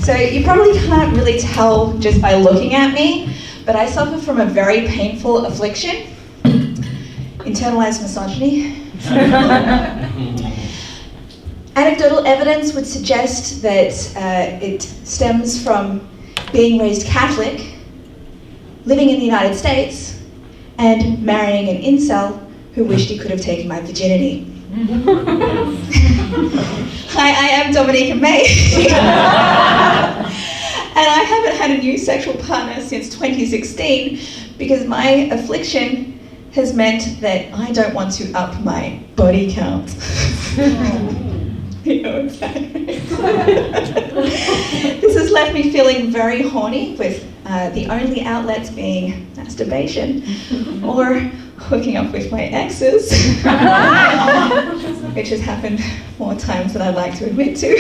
So you probably can't really tell just by looking at me, but I suffer from a very painful affliction, internalized misogyny. Anecdotal evidence would suggest that it stems from being raised Catholic, living in the United States, and marrying an incel who wished he could have taken my virginity. Hi, I am Dominica May. And I haven't had a new sexual partner since 2016 because my affliction has meant that I don't want to up my body count. You know, it's sad. This has left me feeling very horny, with the only outlets being masturbation or hooking up with my exes, which has happened more times than I'd like to admit to.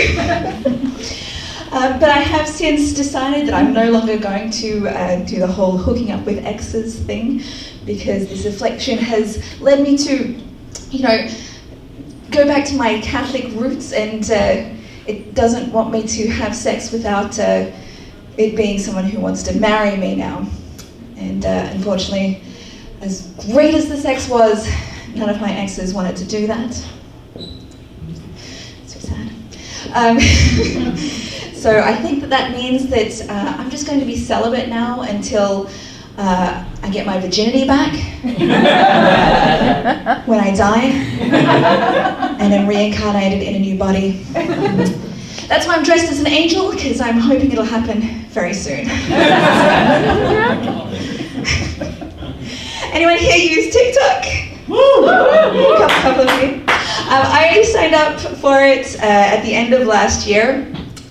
But I have since decided that I'm no longer going to do the whole hooking up with exes thing, because this affliction has led me to, you know, go back to my Catholic roots, and it doesn't want me to have sex without it being someone who wants to marry me now. And unfortunately, as great as the sex was, none of my exes wanted to do that. So sad. So I think that means that I'm just going to be celibate now until I get my virginity back when I die, and am reincarnated in a new body. That's why I'm dressed as an angel, because I'm hoping it'll happen very soon. Anyone here use TikTok? Couple of you. I only signed up for it at the end of last year.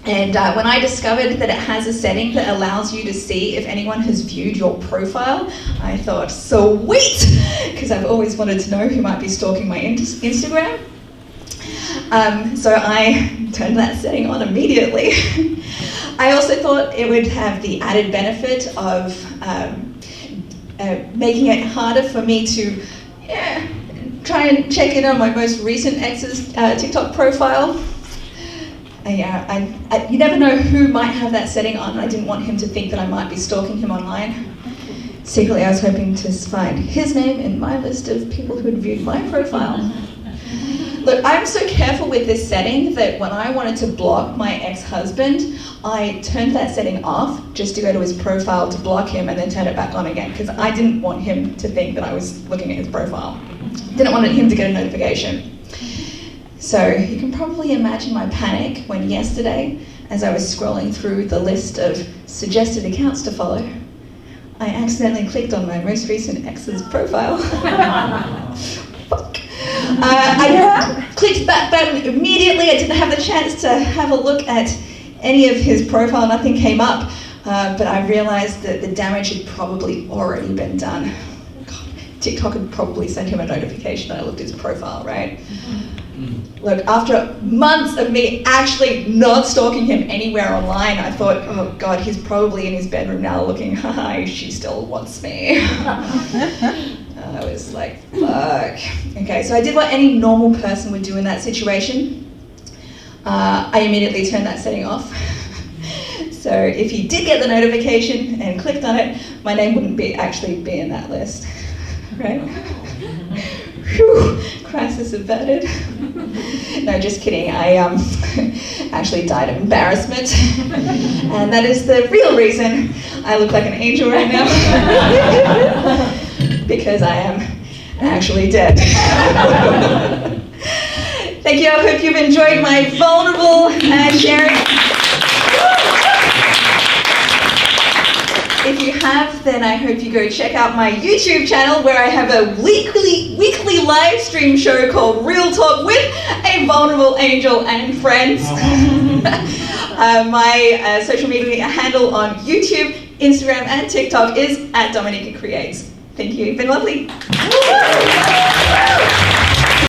And when I discovered that it has a setting that allows you to see if anyone has viewed your profile, I thought, sweet! Because I've always wanted to know who might be stalking my Instagram. So I turned that setting on immediately. I also thought it would have the added benefit of making it harder for me to try and check in on my most recent ex's TikTok profile. You never know who might have that setting on, and I didn't want him to think that I might be stalking him online. Secretly, I was hoping to find his name in my list of people who had viewed my profile. Look, I'm so careful with this setting that when I wanted to block my ex-husband, I turned that setting off just to go to his profile to block him and then turn it back on again, because I didn't want him to think that I was looking at his profile. Didn't want him to get a notification. So you can probably imagine my panic when yesterday, as I was scrolling through the list of suggested accounts to follow, I accidentally clicked on my most recent ex's profile. Fuck. I clicked that button immediately. I didn't have the chance to have a look at any of his profile. Nothing came up, but I realized that the damage had probably already been done. God, TikTok had probably sent him a notification that I looked at his profile, right? Look, after months of me actually not stalking him anywhere online, I thought, oh God, he's probably in his bedroom now looking, haha, she still wants me. I was like, fuck. Okay, so I did what any normal person would do in that situation. I immediately turned that setting off. So if he did get the notification and clicked on it, my name wouldn't actually be in that list, right? Whew, crisis averted. No, just kidding. I actually died of embarrassment. And that is the real reason I look like an angel right now. Because I am actually dead. Thank you. I hope you've enjoyed my vulnerable sharing. If you have, then I hope you go check out my YouTube channel, where I have a weekly live stream show called Real Talk with a Vulnerable Angel and Friends. My social media handle on YouTube, Instagram, and TikTok is @Dominica Creates. Thank you. It's been lovely.